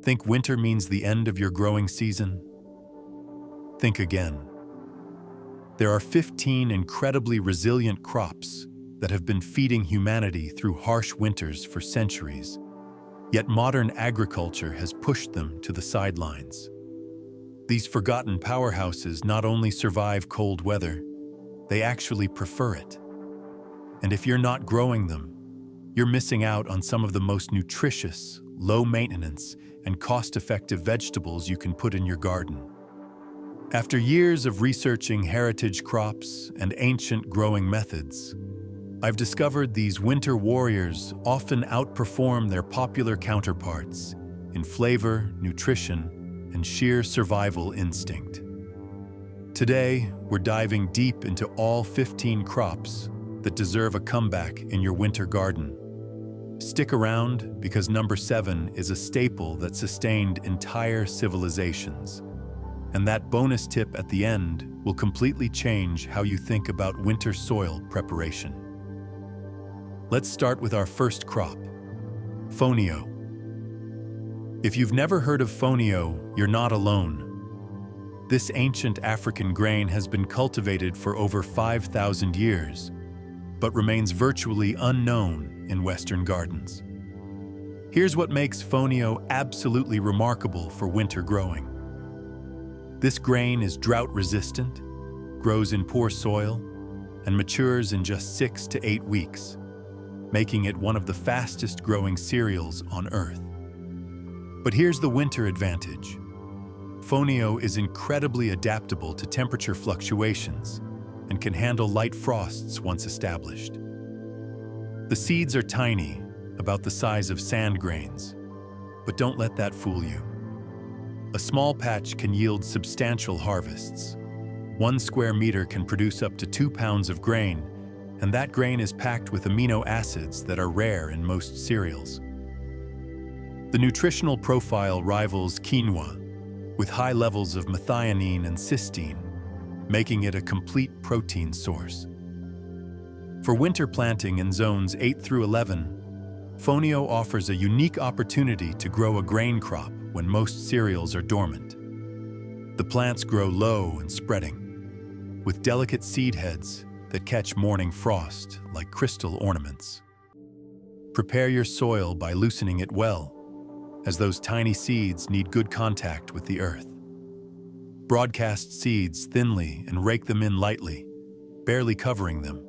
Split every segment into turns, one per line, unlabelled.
Think winter means the end of your growing season? Think again. There are 15 incredibly resilient crops that have been feeding humanity through harsh winters for centuries. Yet modern agriculture has pushed them to the sidelines. These forgotten powerhouses not only survive cold weather, they actually prefer it. And if you're not growing them, you're missing out on some of the most nutritious, low-maintenance, and cost-effective vegetables you can put in your garden. After years of researching heritage crops and ancient growing methods, I've discovered these winter warriors often outperform their popular counterparts in flavor, nutrition, and sheer survival instinct. Today, we're diving deep into all 15 crops that deserve a comeback in your winter garden. Stick around because number 7 is a staple that sustained entire civilizations. And that bonus tip at the end will completely change how you think about winter soil preparation. Let's start with our first crop, fonio. If you've never heard of fonio, you're not alone. This ancient African grain has been cultivated for over 5,000 years, but remains virtually unknown in Western gardens. Here's what makes fonio absolutely remarkable for winter growing. This grain is drought-resistant, grows in poor soil, and matures in just 6 to 8 weeks, making it one of the fastest-growing cereals on Earth. But here's the winter advantage. Fonio is incredibly adaptable to temperature fluctuations and can handle light frosts once established. The seeds are tiny, about the size of sand grains, but don't let that fool you. A small patch can yield substantial harvests. 1 square meter can produce up to 2 pounds of grain, and that grain is packed with amino acids that are rare in most cereals. The nutritional profile rivals quinoa, with high levels of methionine and cysteine, making it a complete protein source. For winter planting in zones 8 through 11, fonio offers a unique opportunity to grow a grain crop when most cereals are dormant. The plants grow low and spreading, with delicate seed heads that catch morning frost like crystal ornaments. Prepare your soil by loosening it well, as those tiny seeds need good contact with the earth. Broadcast seeds thinly and rake them in lightly, barely covering them.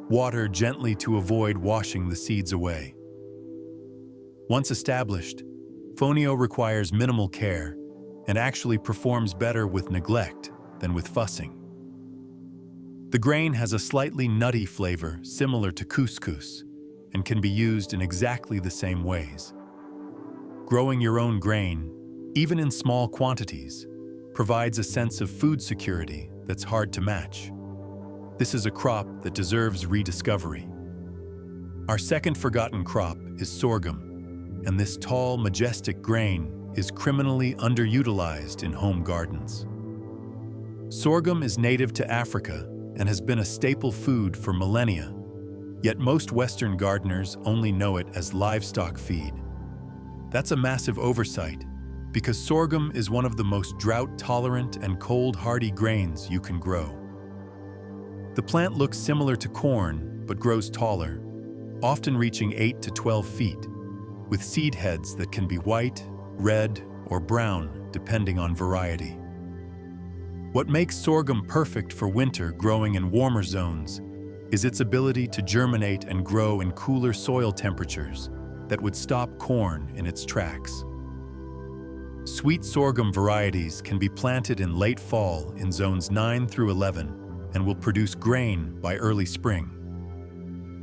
Water gently to avoid washing the seeds away. Once established, fonio requires minimal care and actually performs better with neglect than with fussing. The grain has a slightly nutty flavor similar to couscous and can be used in exactly the same ways. Growing your own grain, even in small quantities, provides a sense of food security that's hard to match. This is a crop that deserves rediscovery. Our second forgotten crop is sorghum, and this tall, majestic grain is criminally underutilized in home gardens. Sorghum is native to Africa and has been a staple food for millennia, yet most Western gardeners only know it as livestock feed. That's a massive oversight, because sorghum is one of the most drought-tolerant and cold-hardy grains you can grow. The plant looks similar to corn, but grows taller, often reaching 8 to 12 feet, with seed heads that can be white, red, or brown, depending on variety. What makes sorghum perfect for winter growing in warmer zones is its ability to germinate and grow in cooler soil temperatures that would stop corn in its tracks. Sweet sorghum varieties can be planted in late fall in zones 9 through 11 and will produce grain by early spring.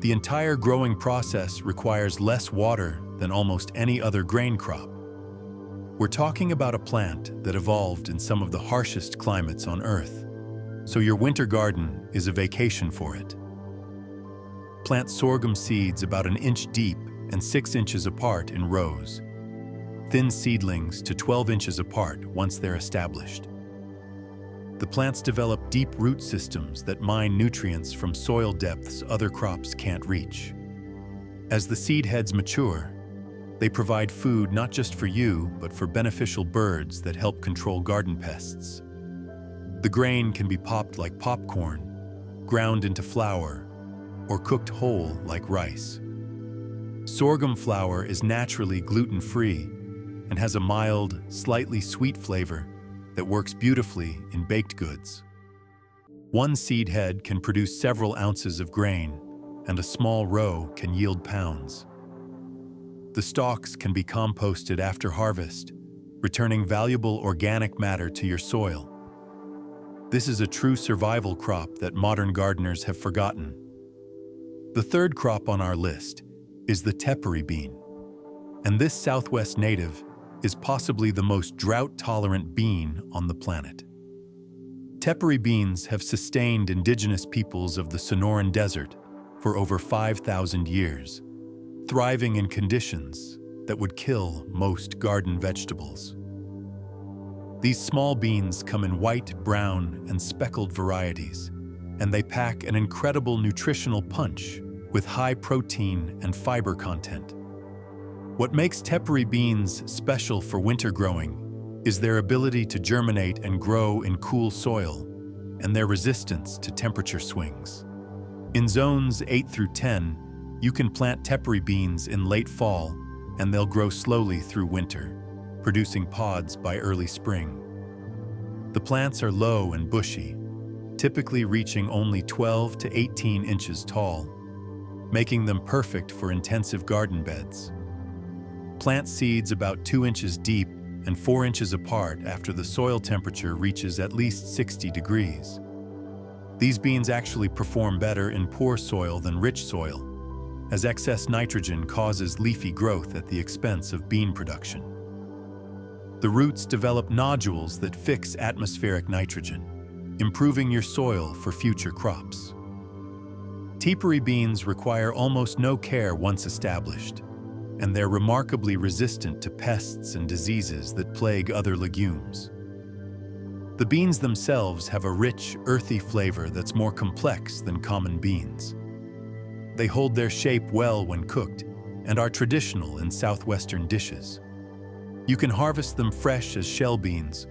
The entire growing process requires less water than almost any other grain crop. We're talking about a plant that evolved in some of the harshest climates on Earth, so your winter garden is a vacation for it. Plant sorghum seeds about 1 inch deep and 6 inches apart in rows. Thin seedlings to 12 inches apart once they're established. The plants develop deep root systems that mine nutrients from soil depths other crops can't reach. As the seed heads mature, They provide food not just for you, but for beneficial birds that help control garden pests. The grain can be popped like popcorn, ground into flour, or cooked whole like rice. Sorghum flour is naturally gluten-free and has a mild, slightly sweet flavor that works beautifully in baked goods. One seed head can produce several ounces of grain, and a small row can yield pounds. The stalks can be composted after harvest, returning valuable organic matter to your soil. This is a true survival crop that modern gardeners have forgotten. The third crop on our list is the tepary bean, and this Southwest native is possibly the most drought-tolerant bean on the planet. Tepary beans have sustained indigenous peoples of the Sonoran Desert for over 5,000 years, thriving in conditions that would kill most garden vegetables. These small beans come in white, brown, and speckled varieties, and they pack an incredible nutritional punch with high protein and fiber content. What makes tepary beans special for winter growing is their ability to germinate and grow in cool soil and their resistance to temperature swings. In zones 8 through 10, you can plant tepary beans in late fall and they'll grow slowly through winter, producing pods by early spring. The plants are low and bushy, typically reaching only 12 to 18 inches tall, making them perfect for intensive garden beds. Plant seeds about 2 inches deep and 4 inches apart after the soil temperature reaches at least 60 degrees. These beans actually perform better in poor soil than rich soil, as excess nitrogen causes leafy growth at the expense of bean production. The roots develop nodules that fix atmospheric nitrogen, improving your soil for future crops. Tepary beans require almost no care once established, and they're remarkably resistant to pests and diseases that plague other legumes. The beans themselves have a rich, earthy flavor that's more complex than common beans. They hold their shape well when cooked and are traditional in southwestern dishes. You can harvest them fresh as shell beans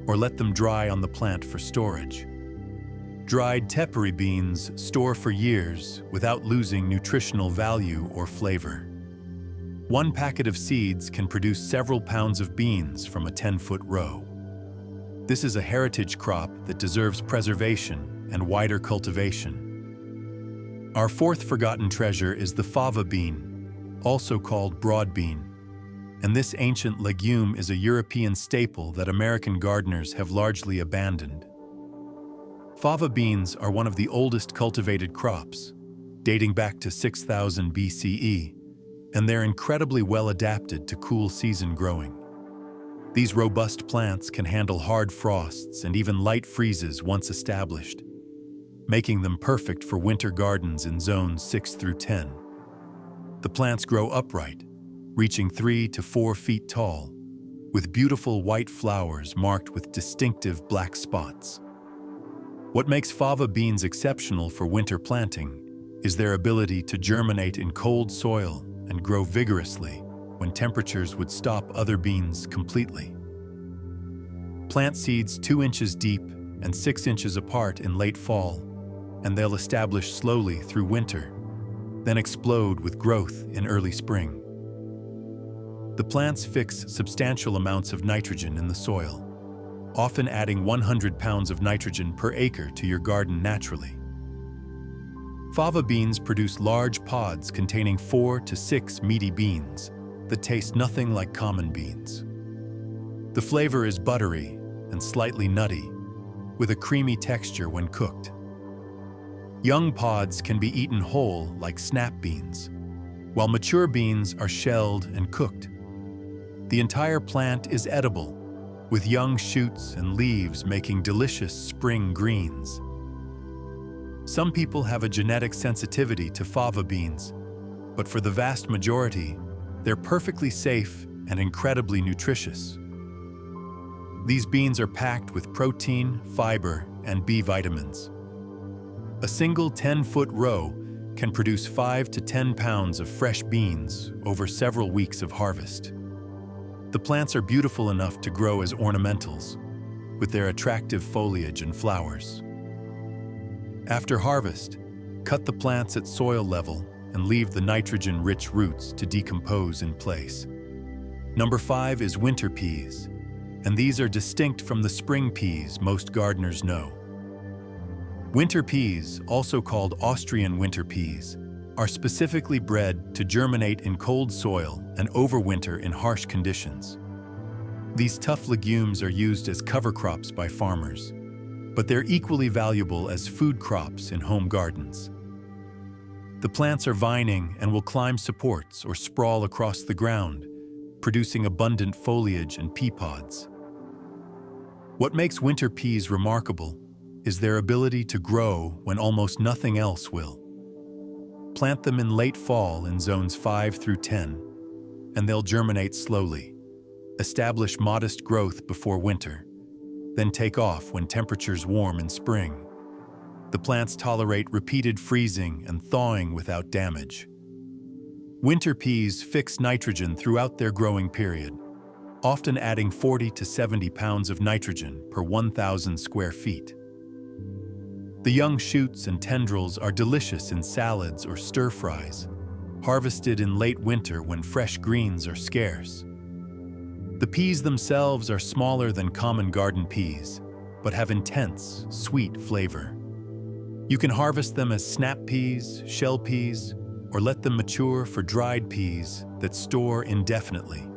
or let them dry on the plant for storage. Dried tepary beans store for years without losing nutritional value or flavor. One packet of seeds can produce several pounds of beans from a 10-foot row. This is a heritage crop that deserves preservation and wider cultivation. Our fourth forgotten treasure is the fava bean, also called broad bean. And this ancient legume is a European staple that American gardeners have largely abandoned. Fava beans are one of the oldest cultivated crops, dating back to 6000 BCE, and they're incredibly well adapted to cool season growing. These robust plants can handle hard frosts and even light freezes once established, making them perfect for winter gardens in zones 6 through 10. The plants grow upright, reaching 3 to 4 feet tall, with beautiful white flowers marked with distinctive black spots. What makes fava beans exceptional for winter planting is their ability to germinate in cold soil and grow vigorously when temperatures would stop other beans completely. Plant seeds 2 inches deep and 6 inches apart in late fall, and they'll establish slowly through winter, then explode with growth in early spring. The plants fix substantial amounts of nitrogen in the soil, often adding 100 pounds of nitrogen per acre to your garden naturally. Fava beans produce large pods containing 4 to 6 meaty beans that taste nothing like common beans. The flavor is buttery and slightly nutty, with a creamy texture when cooked. Young pods can be eaten whole like snap beans, while mature beans are shelled and cooked. The entire plant is edible, with young shoots and leaves making delicious spring greens. Some people have a genetic sensitivity to fava beans, but for the vast majority, they're perfectly safe and incredibly nutritious. These beans are packed with protein, fiber, and B vitamins. A single 10-foot row can produce 5 to 10 pounds of fresh beans over several weeks of harvest. The plants are beautiful enough to grow as ornamentals, with their attractive foliage and flowers. After harvest, cut the plants at soil level and leave the nitrogen-rich roots to decompose in place. Number 5 is winter peas, and these are distinct from the spring peas most gardeners know. Winter peas, also called Austrian winter peas, are specifically bred to germinate in cold soil and overwinter in harsh conditions. These tough legumes are used as cover crops by farmers, but they're equally valuable as food crops in home gardens. The plants are vining and will climb supports or sprawl across the ground, producing abundant foliage and pea pods. What makes winter peas remarkable is their ability to grow when almost nothing else will. Plant them in late fall in zones 5 through 10, and they'll germinate slowly, establish modest growth before winter, then take off when temperatures warm in spring. The plants tolerate repeated freezing and thawing without damage. Winter peas fix nitrogen throughout their growing period, often adding 40 to 70 pounds of nitrogen per 1,000 square feet. The young shoots and tendrils are delicious in salads or stir-fries, harvested in late winter when fresh greens are scarce. The peas themselves are smaller than common garden peas, but have intense, sweet flavor. You can harvest them as snap peas, shell peas, or let them mature for dried peas that store indefinitely.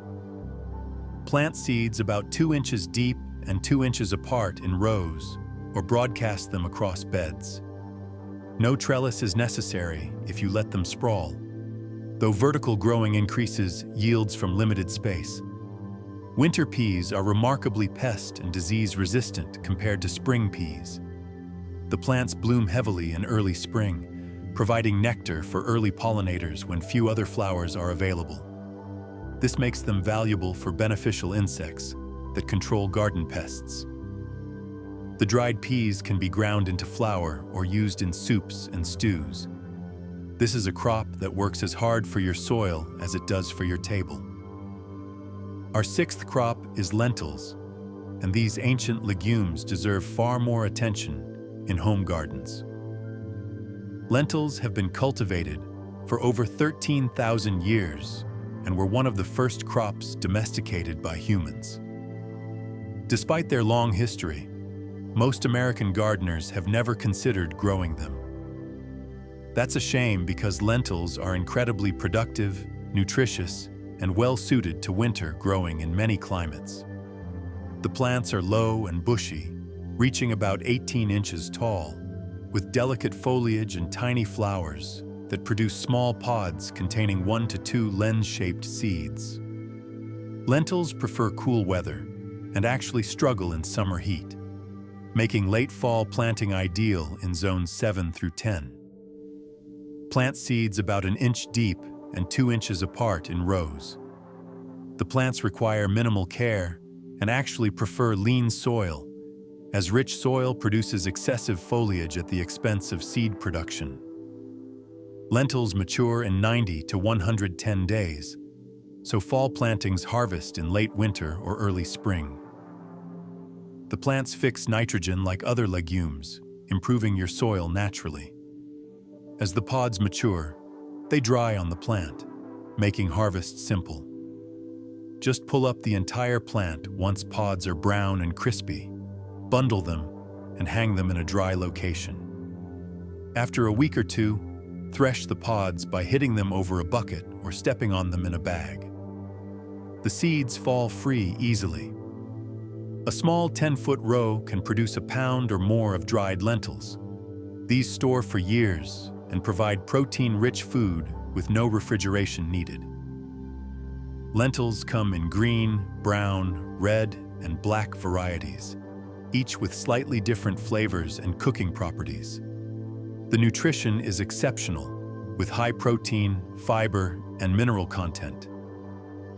Plant seeds about 2 inches deep and 2 inches apart in rows, or broadcast them across beds. No trellis is necessary if you let them sprawl, though vertical growing increases yields from limited space. Winter peas are remarkably pest and disease resistant compared to spring peas. The plants bloom heavily in early spring, providing nectar for early pollinators when few other flowers are available. This makes them valuable for beneficial insects that control garden pests. The dried peas can be ground into flour or used in soups and stews. This is a crop that works as hard for your soil as it does for your table. Our 6th crop is lentils, and these ancient legumes deserve far more attention in home gardens. Lentils have been cultivated for over 13,000 years and were one of the first crops domesticated by humans. Despite their long history, most American gardeners have never considered growing them. That's a shame because lentils are incredibly productive, nutritious, and well-suited to winter growing in many climates. The plants are low and bushy, reaching about 18 inches tall, with delicate foliage and tiny flowers that produce small pods containing 1 to 2 lens-shaped seeds. Lentils prefer cool weather and actually struggle in summer heat, making late fall planting ideal in zones 7 through 10. Plant seeds about 1 inch deep and 2 inches apart in rows. The plants require minimal care and actually prefer lean soil, as rich soil produces excessive foliage at the expense of seed production. Lentils mature in 90 to 110 days, so fall plantings harvest in late winter or early spring. The plants fix nitrogen like other legumes, improving your soil naturally. As the pods mature, they dry on the plant, making harvest simple. Just pull up the entire plant once pods are brown and crispy, bundle them, and hang them in a dry location. After a week or two, thresh the pods by hitting them over a bucket or stepping on them in a bag. The seeds fall free easily. A small 10-foot row can produce a pound or more of dried lentils. These store for years and provide protein-rich food with no refrigeration needed. Lentils come in green, brown, red, and black varieties, each with slightly different flavors and cooking properties. The nutrition is exceptional, with high protein, fiber, and mineral content.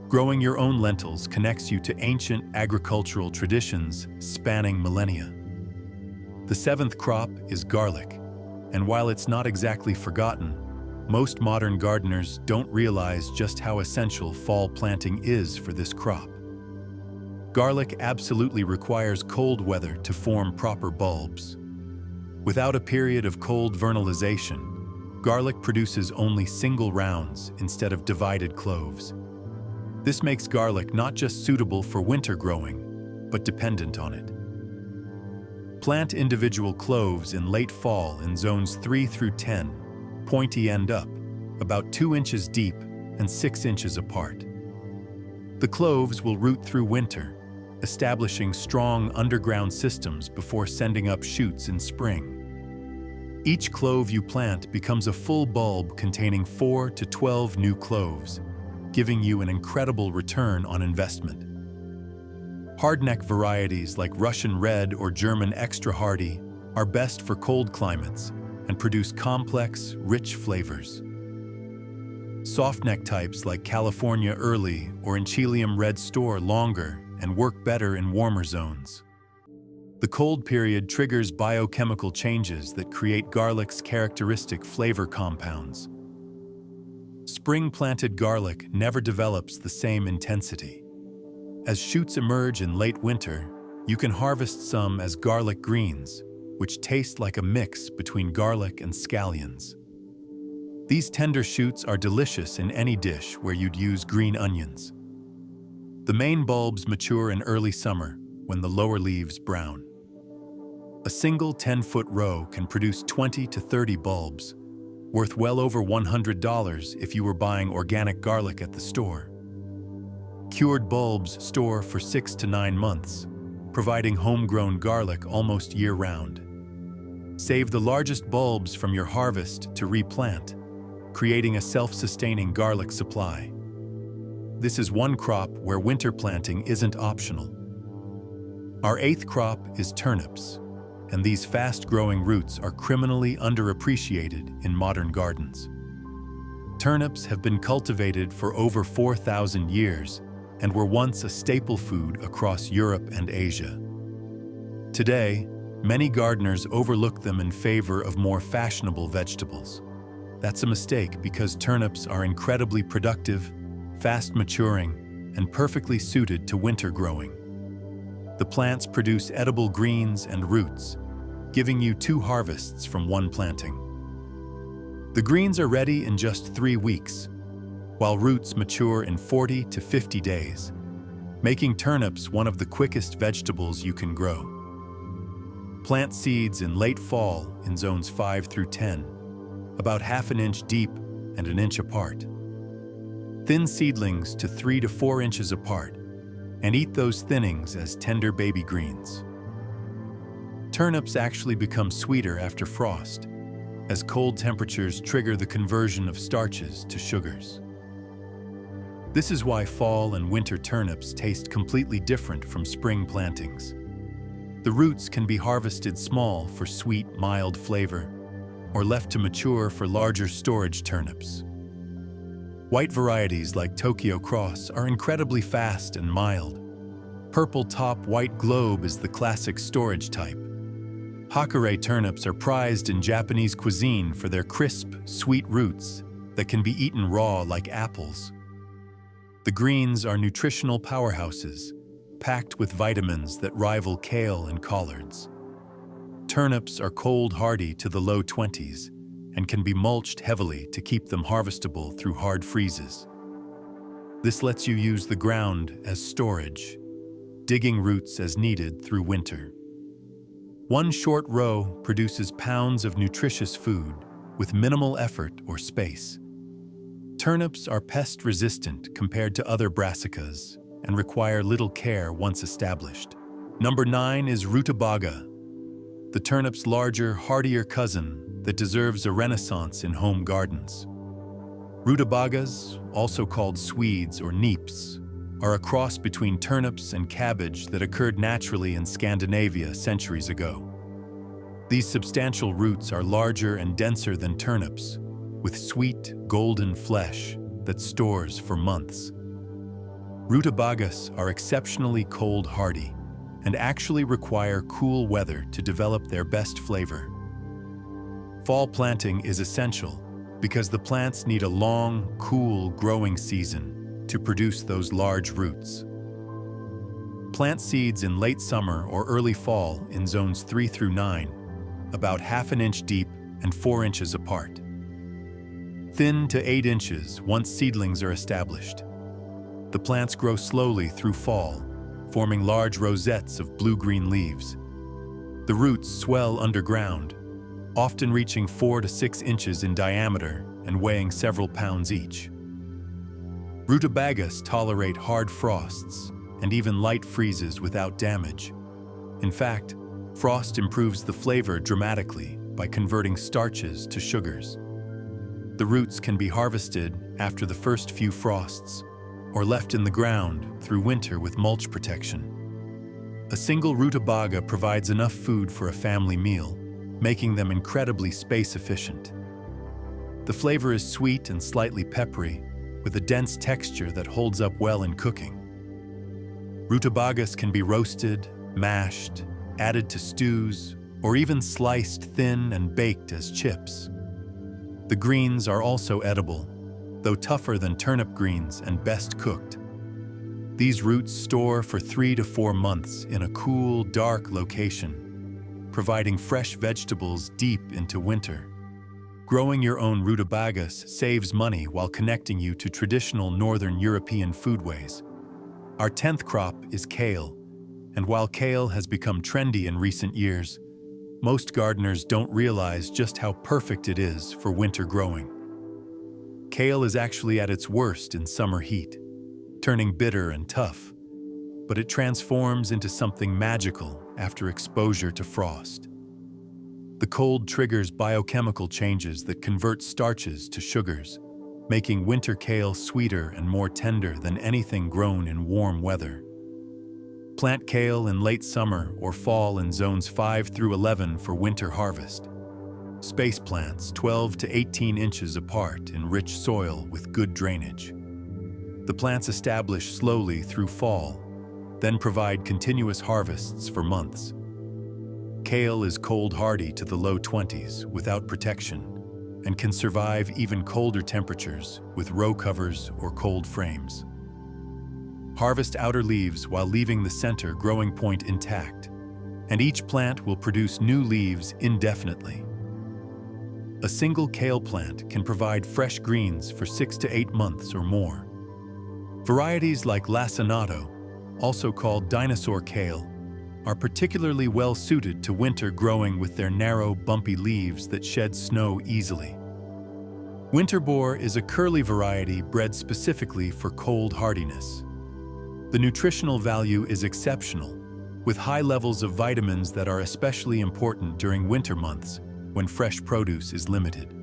Growing your own lentils connects you to ancient agricultural traditions spanning millennia. The 7th crop is garlic, and while it's not exactly forgotten, Most modern gardeners don't realize just how essential fall planting is for this crop. Garlic absolutely requires cold weather to form proper bulbs. Without a period of cold vernalization, garlic produces only single rounds instead of divided cloves. This makes garlic not just suitable for winter growing, but dependent on it. Plant individual cloves in late fall in zones 3 through 10, pointy end up, about 2 inches deep and 6 inches apart. The cloves will root through winter, establishing strong underground systems before sending up shoots in spring. Each clove you plant becomes a full bulb containing 4 to 12 new cloves, giving you an incredible return on investment. Hardneck varieties like Russian Red or German Extra Hardy are best for cold climates and produce complex, rich flavors. Softneck types like California Early or Enchilium Red store longer and work better in warmer zones. The cold period triggers biochemical changes that create garlic's characteristic flavor compounds. Spring-planted garlic never develops the same intensity. As shoots emerge in late winter, you can harvest some as garlic greens, which taste like a mix between garlic and scallions. These tender shoots are delicious in any dish where you'd use green onions. The main bulbs mature in early summer when the lower leaves brown. A single 10-foot row can produce 20 to 30 bulbs, worth well over $100 if you were buying organic garlic at the store. Cured bulbs store for 6 to 9 months, providing homegrown garlic almost year-round. Save the largest bulbs from your harvest to replant, creating a self-sustaining garlic supply. This is one crop where winter planting isn't optional. Our 8th crop is turnips, and these fast-growing roots are criminally underappreciated in modern gardens. Turnips have been cultivated for over 4,000 years and were once a staple food across Europe and Asia. Today, many gardeners overlook them in favor of more fashionable vegetables. That's a mistake because turnips are incredibly productive, fast-maturing, and perfectly suited to winter growing. The plants produce edible greens and roots, giving you 2 harvests from one planting. The greens are ready in just 3 weeks, while roots mature in 40 to 50 days, making turnips one of the quickest vegetables you can grow. Plant seeds in late fall in zones 5 through 10, about ½ inch deep and 1 inch apart. Thin seedlings to 3 to 4 inches apart, and eat those thinnings as tender baby greens. Turnips actually become sweeter after frost, as cold temperatures trigger the conversion of starches to sugars. This is why fall and winter turnips taste completely different from spring plantings. The roots can be harvested small for sweet, mild flavor, or left to mature for larger storage turnips. White varieties like Tokyo Cross are incredibly fast and mild. Purple top white globe is the classic storage type. Hakare turnips are prized in Japanese cuisine for their crisp, sweet roots that can be eaten raw like apples. The greens are nutritional powerhouses, packed with vitamins that rival kale and collards. Turnips are cold hardy to the low 20s and can be mulched heavily to keep them harvestable through hard freezes. This lets you use the ground as storage, digging roots as needed through winter. One short row produces pounds of nutritious food with minimal effort or space. Turnips are pest-resistant compared to other brassicas and require little care once established. Number 9 is rutabaga, the turnip's larger, hardier cousin that deserves a renaissance in home gardens. Rutabagas, also called Swedes or neeps, are a cross between turnips and cabbage that occurred naturally in Scandinavia centuries ago. These substantial roots are larger and denser than turnips, with sweet, golden flesh that stores for months. Rutabagas are exceptionally cold hardy and actually require cool weather to develop their best flavor. Fall planting is essential, because the plants need a long, cool growing season to produce those large roots. Plant seeds in late summer or early fall in zones 3 through 9, about ½ inch deep and 4 inches apart. Thin to 8 inches once seedlings are established. The plants grow slowly through fall, forming large rosettes of blue-green leaves. The roots swell underground, often reaching 4 to 6 inches in diameter and weighing several pounds each. Rutabagas tolerate hard frosts and even light freezes without damage. In fact, frost improves the flavor dramatically by converting starches to sugars. The roots can be harvested after the first few frosts, or left in the ground through winter with mulch protection. A single rutabaga provides enough food for a family meal, making them incredibly space-efficient. The flavor is sweet and slightly peppery, with a dense texture that holds up well in cooking. Rutabagas can be roasted, mashed, added to stews, or even sliced thin and baked as chips. The greens are also edible, though tougher than turnip greens and best cooked. These roots store for 3 to 4 months in a cool, dark location, providing fresh vegetables deep into winter. Growing your own rutabagas saves money while connecting you to traditional Northern European foodways. Our 10th crop is kale, and while kale has become trendy in recent years, most gardeners don't realize just how perfect it is for winter growing. Kale is actually at its worst in summer heat, turning bitter and tough, but it transforms into something magical after exposure to frost. The cold triggers biochemical changes that convert starches to sugars, making winter kale sweeter and more tender than anything grown in warm weather. Plant kale in late summer or fall in zones 5 through 11 for winter harvest. Space plants 12 to 18 inches apart in rich soil with good drainage. The plants establish slowly through fall, then provide continuous harvests for months. Kale is cold hardy to the low 20s without protection and can survive even colder temperatures with row covers or cold frames. Harvest outer leaves while leaving the center growing point intact, and each plant will produce new leaves indefinitely. A single kale plant can provide fresh greens for 6 to 8 months or more. Varieties like lacinato, also called dinosaur kale, are particularly well suited to winter growing with their narrow, bumpy leaves that shed snow easily. Winterbore is a curly variety bred specifically for cold hardiness. The nutritional value is exceptional, with high levels of vitamins that are especially important during winter months when fresh produce is limited.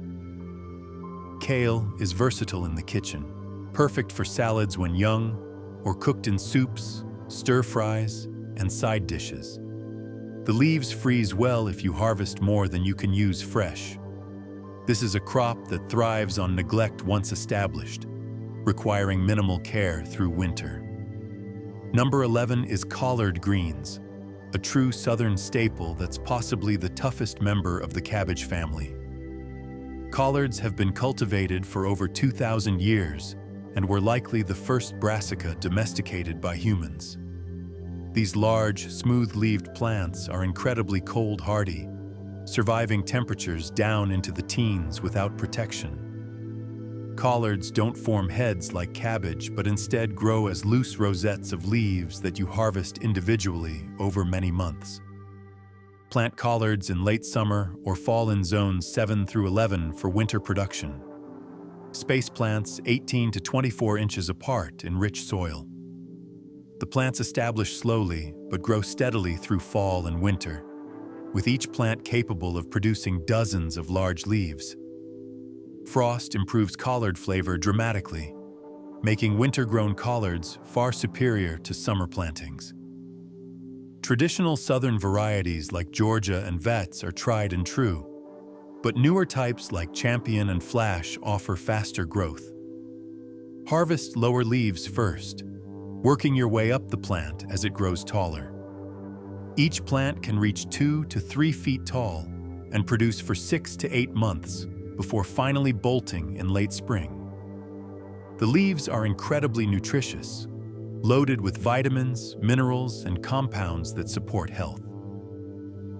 Kale is versatile in the kitchen, perfect for salads when young, or cooked in soups, stir-fries, and side dishes. The leaves freeze well if you harvest more than you can use fresh. This is a crop that thrives on neglect once established, requiring minimal care through winter. Number 11 is collard greens, a true southern staple that's possibly the toughest member of the cabbage family. Collards have been cultivated for over 2,000 years and were likely the first brassica domesticated by humans. These large, smooth-leaved plants are incredibly cold hardy, surviving temperatures down into the teens without protection. Collards don't form heads like cabbage, but instead grow as loose rosettes of leaves that you harvest individually over many months. Plant collards in late summer or fall in zones 7 through 11 for winter production. Space plants 18 to 24 inches apart in rich soil. The plants establish slowly but grow steadily through fall and winter, with each plant capable of producing dozens of large leaves. Frost improves collard flavor dramatically, making winter-grown collards far superior to summer plantings. Traditional southern varieties like Georgia and Vets are tried and true, but newer types like Champion and Flash offer faster growth. Harvest lower leaves first, working your way up the plant as it grows taller. Each plant can reach 2 to 3 feet tall and produce for 6 to 8 months, before finally bolting in late spring. The leaves are incredibly nutritious, loaded with vitamins, minerals, and compounds that support health.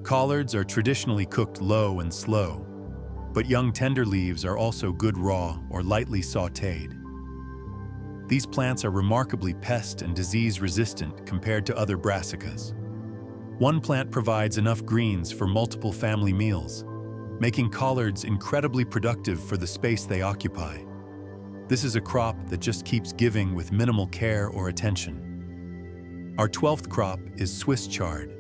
Collards are traditionally cooked low and slow, but young tender leaves are also good raw or lightly sautéed. These plants are remarkably pest and disease resistant compared to other brassicas. One plant provides enough greens for multiple family meals, making collards incredibly productive for the space they occupy. This is a crop that just keeps giving with minimal care or attention. Our 12th crop is Swiss chard,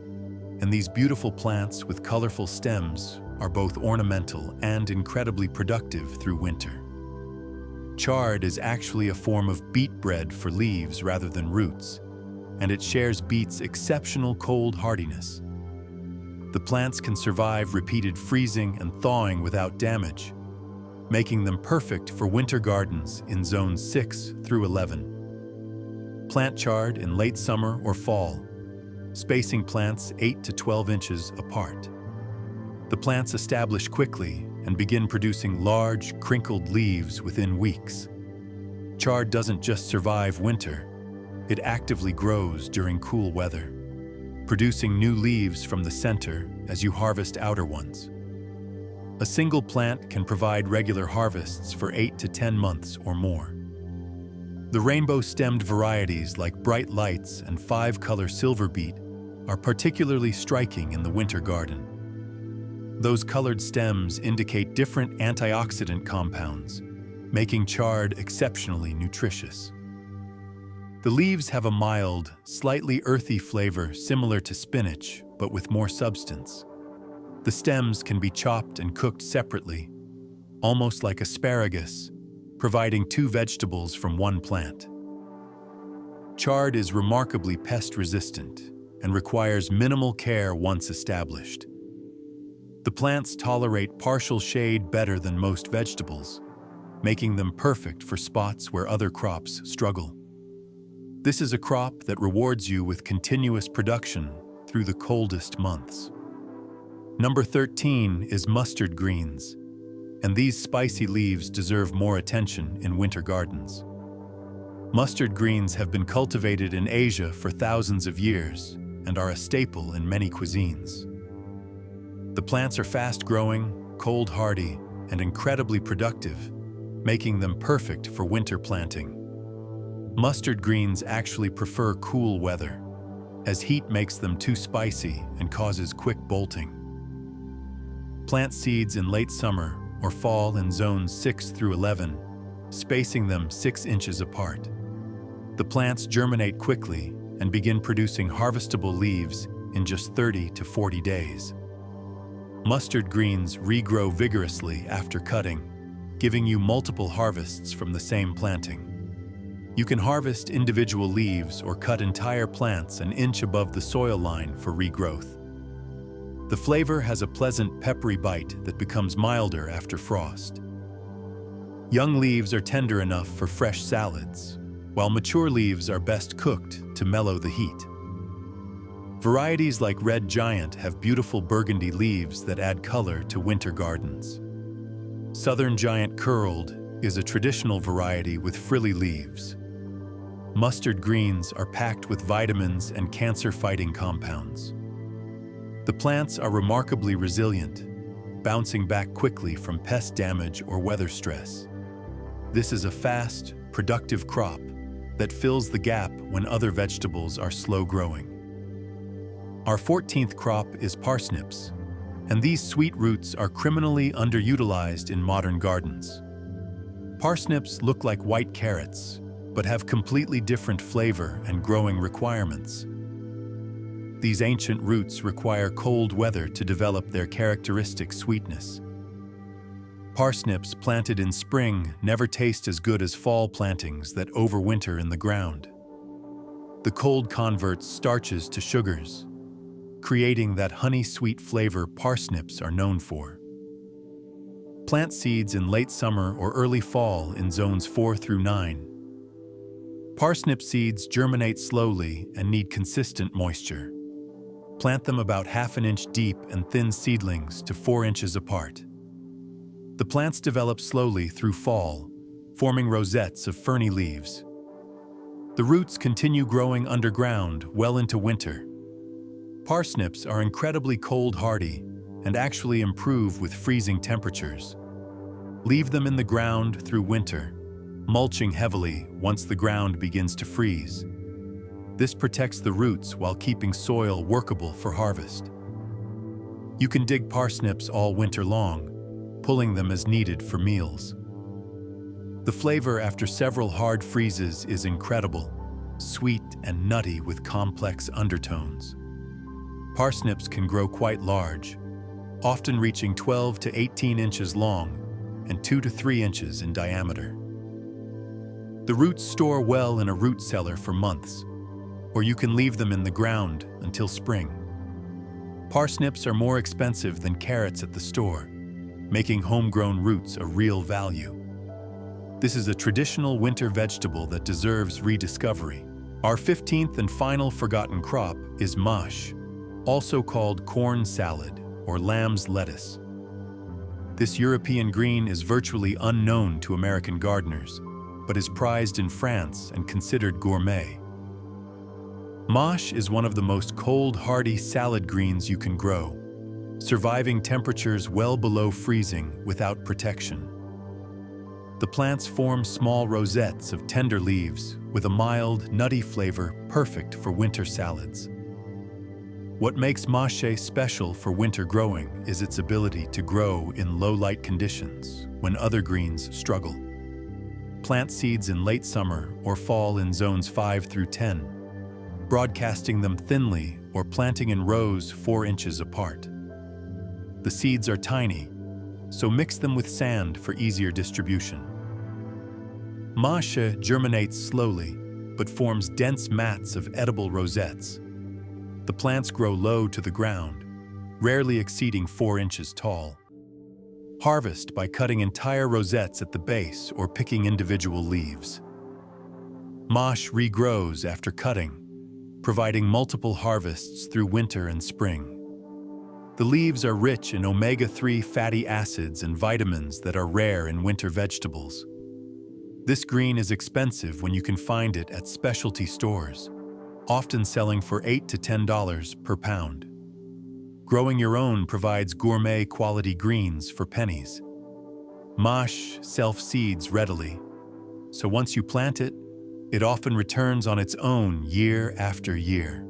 and these beautiful plants with colorful stems are both ornamental and incredibly productive through winter. Chard is actually a form of beet bread for leaves rather than roots, and it shares beet's exceptional cold hardiness. The plants can survive repeated freezing and thawing without damage, making them perfect for winter gardens in zones 6 through 11. Plant chard in late summer or fall, spacing plants 8 to 12 inches apart. The plants establish quickly and begin producing large, crinkled leaves within weeks. Chard doesn't just survive winter, it actively grows during cool weather, producing new leaves from the center as you harvest outer ones. A single plant can provide regular harvests for 8 to 10 months or more. The rainbow-stemmed varieties like Bright Lights and 5-color silver beet are particularly striking in the winter garden. Those colored stems indicate different antioxidant compounds, making chard exceptionally nutritious. The leaves have a mild, slightly earthy flavor similar to spinach, but with more substance. The stems can be chopped and cooked separately, almost like asparagus, providing 2 vegetables from one plant. Chard is remarkably pest-resistant and requires minimal care once established. The plants tolerate partial shade better than most vegetables, making them perfect for spots where other crops struggle. This is a crop that rewards you with continuous production through the coldest months. Number 13 is mustard greens, and these spicy leaves deserve more attention in winter gardens. Mustard greens have been cultivated in Asia for thousands of years and are a staple in many cuisines. The plants are fast-growing, cold-hardy, and incredibly productive, making them perfect for winter planting. Mustard greens actually prefer cool weather, as heat makes them too spicy and causes quick bolting. Plant seeds in late summer or fall in zones 6 through 11, spacing them 6 inches apart. The plants germinate quickly and begin producing harvestable leaves in just 30 to 40 days. Mustard greens regrow vigorously after cutting, giving you multiple harvests from the same planting. You can harvest individual leaves or cut entire plants an inch above the soil line for regrowth. The flavor has a pleasant peppery bite that becomes milder after frost. Young leaves are tender enough for fresh salads, while mature leaves are best cooked to mellow the heat. Varieties like Red Giant have beautiful burgundy leaves that add color to winter gardens. Southern Giant Curled is a traditional variety with frilly leaves. Mustard greens are packed with vitamins and cancer-fighting compounds. The plants are remarkably resilient, bouncing back quickly from pest damage or weather stress. This is a fast, productive crop that fills the gap when other vegetables are slow growing. Our 14th crop is parsnips, and these sweet roots are criminally underutilized in modern gardens. Parsnips look like white carrots, but have completely different flavor and growing requirements. These ancient roots require cold weather to develop their characteristic sweetness. Parsnips planted in spring never taste as good as fall plantings that overwinter in the ground. The cold converts starches to sugars, creating that honey-sweet flavor parsnips are known for. Plant seeds in late summer or early fall in zones 4 through 9. Parsnip seeds germinate slowly and need consistent moisture. Plant them about 1/2 inch deep and thin seedlings to 4 inches apart. The plants develop slowly through fall, forming rosettes of ferny leaves. The roots continue growing underground well into winter. Parsnips are incredibly cold-hardy and actually improve with freezing temperatures. Leave them in the ground through winter, mulching heavily once the ground begins to freeze. This protects the roots while keeping soil workable for harvest. You can dig parsnips all winter long, pulling them as needed for meals. The flavor after several hard freezes is incredible, sweet and nutty with complex undertones. Parsnips can grow quite large, often reaching 12 to 18 inches long and 2 to 3 inches in diameter. The roots store well in a root cellar for months, or you can leave them in the ground until spring. Parsnips are more expensive than carrots at the store, making homegrown roots a real value. This is a traditional winter vegetable that deserves rediscovery. Our 15th and final forgotten crop is mâche, also called corn salad or lamb's lettuce. This European green is virtually unknown to American gardeners, but is prized in France and considered gourmet. Mâche is one of the most cold-hardy salad greens you can grow, surviving temperatures well below freezing without protection. The plants form small rosettes of tender leaves with a mild, nutty flavor perfect for winter salads. What makes mâche special for winter growing is its ability to grow in low-light conditions when other greens struggle. Plant seeds in late summer or fall in zones 5 through 10, broadcasting them thinly or planting in rows 4 inches apart. The seeds are tiny, so mix them with sand for easier distribution. Mâche germinates slowly, but forms dense mats of edible rosettes. The plants grow low to the ground, rarely exceeding 4 inches tall. Harvest by cutting entire rosettes at the base or picking individual leaves. Mâche regrows after cutting, providing multiple harvests through winter and spring. The leaves are rich in omega-3 fatty acids and vitamins that are rare in winter vegetables. This green is expensive when you can find it at specialty stores, often selling for $8 to $10 per pound. Growing your own provides gourmet quality greens for pennies. Mâche self-seeds readily, so once you plant it, it often returns on its own year after year.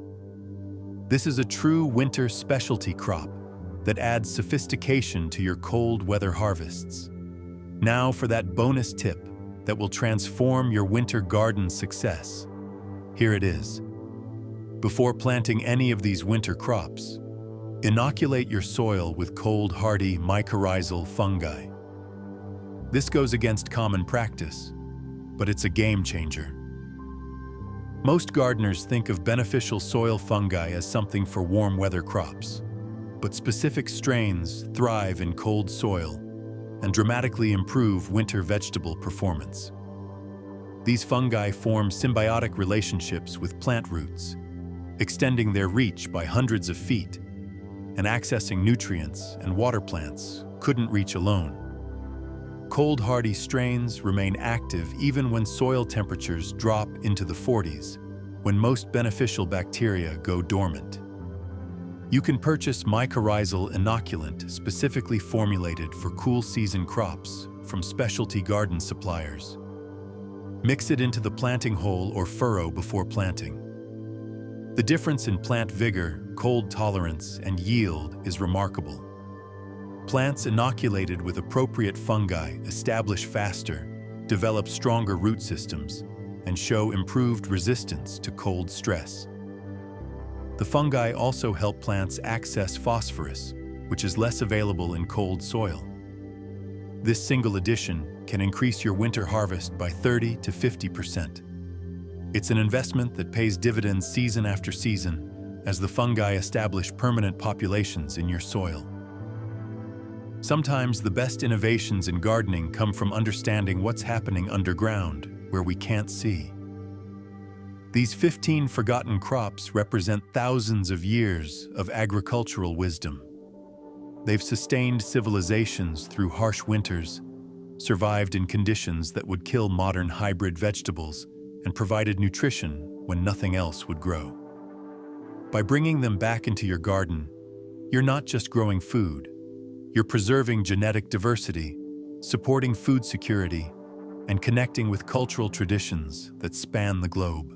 This is a true winter specialty crop that adds sophistication to your cold weather harvests. Now for that bonus tip that will transform your winter garden success. Here it is. Before planting any of these winter crops, inoculate your soil with cold-hardy mycorrhizal fungi. This goes against common practice, but it's a game changer. Most gardeners think of beneficial soil fungi as something for warm weather crops, but specific strains thrive in cold soil and dramatically improve winter vegetable performance. These fungi form symbiotic relationships with plant roots, extending their reach by hundreds of feet and accessing nutrients and water plants couldn't reach alone. Cold-hardy strains remain active even when soil temperatures drop into the 40s, when most beneficial bacteria go dormant. You can purchase mycorrhizal inoculant specifically formulated for cool season crops from specialty garden suppliers. Mix it into the planting hole or furrow before planting. The difference in plant vigor, cold tolerance, and yield is remarkable. Plants inoculated with appropriate fungi establish faster, develop stronger root systems, and show improved resistance to cold stress. The fungi also help plants access phosphorus, which is less available in cold soil. This single addition can increase your winter harvest by 30 to 50%. It's an investment that pays dividends season after season as the fungi establish permanent populations in your soil. Sometimes the best innovations in gardening come from understanding what's happening underground where we can't see. These 15 forgotten crops represent thousands of years of agricultural wisdom. They've sustained civilizations through harsh winters, survived in conditions that would kill modern hybrid vegetables, and provided nutrition when nothing else would grow. By bringing them back into your garden, you're not just growing food, you're preserving genetic diversity, supporting food security, and connecting with cultural traditions that span the globe.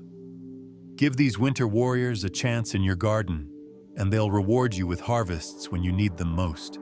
Give these winter warriors a chance in your garden, and they'll reward you with harvests when you need them most.